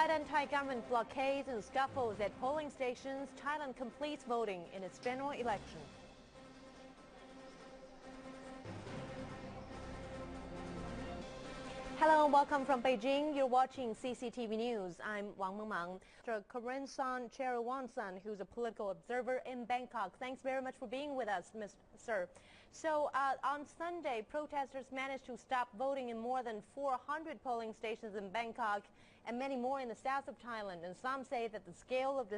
Despite anti-government blockades and scuffles at polling stations, Thailand completes voting in its general election. Hello and welcome from Beijing. You're watching CCTV News. I'm Wang Mengmang. Dr. Cherawansan, who's a political observer in Bangkok. Thanks very much for being with us, sir. So on Sunday, protesters managed to stop voting in more than 400 polling stations in Bangkok and many more in the south of Thailand. And some say that the scale of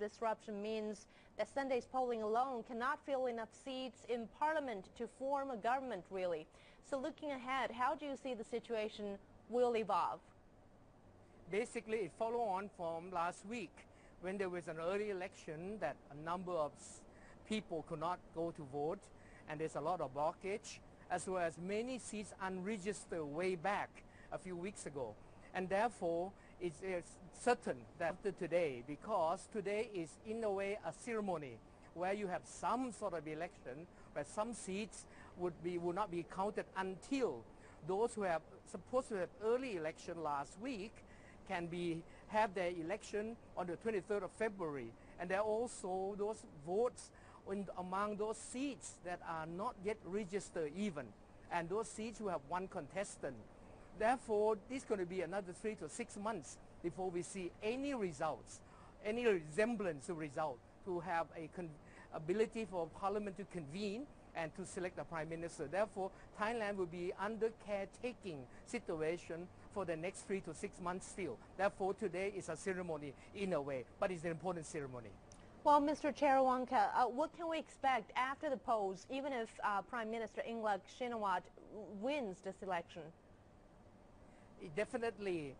disruption means that Sunday's polling alone cannot fill enough seats in parliament to form a government, really. So looking ahead, how do you see the situation will evolve? Basically, it follows on from last week when there was an early election that a number of people could not go to vote, and there's a lot of blockage, as well as many seats unregistered way back a few weeks ago. And therefore, it's certain that after today, because today is in a way a ceremony where you have some sort of election, where some seats would not be counted until those who have supposed to have early election last week can have their election on the 23rd of February. And there are also those votes among those seats that are not yet registered even, and those seats who have one contestant. Therefore, this is going to be another 3 to 6 months before we see any results, any resemblance of result, to have a ability for Parliament to convene and to select a Prime Minister. Therefore, Thailand will be under caretaking situation for the next 3 to 6 months still. Therefore, today is a ceremony in a way, but it's an important ceremony. Well, Mr. Cherawanka, what can we expect after the polls, even if Prime Minister Yingluck Shinawatra wins this election? Definitely,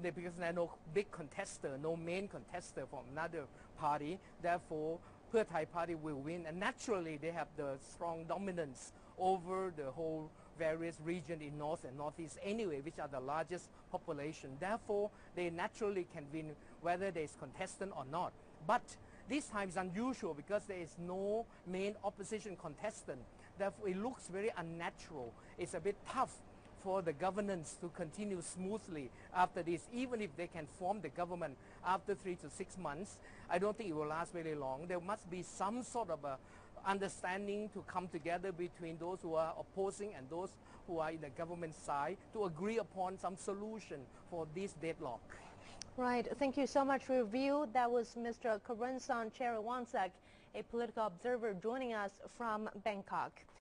because there are no big contester, no main contester from another party. Therefore, Pheu Thai party will win, and naturally they have the strong dominance over the whole various region in north and northeast anyway, which are the largest population. Therefore, they naturally can win whether there is contestant or not. But this time is unusual because there is no main opposition contestant. Therefore, it looks very unnatural. It's a bit tough for the governance to continue smoothly after this. Even if they can form the government after 3 to 6 months, I don't think it will last very long. There must be some sort of a understanding to come together between those who are opposing and those who are in the government side to agree upon some solution for this deadlock. Right. Thank you so much for your view. That was Mr. Cherawansan, a political observer joining us from Bangkok.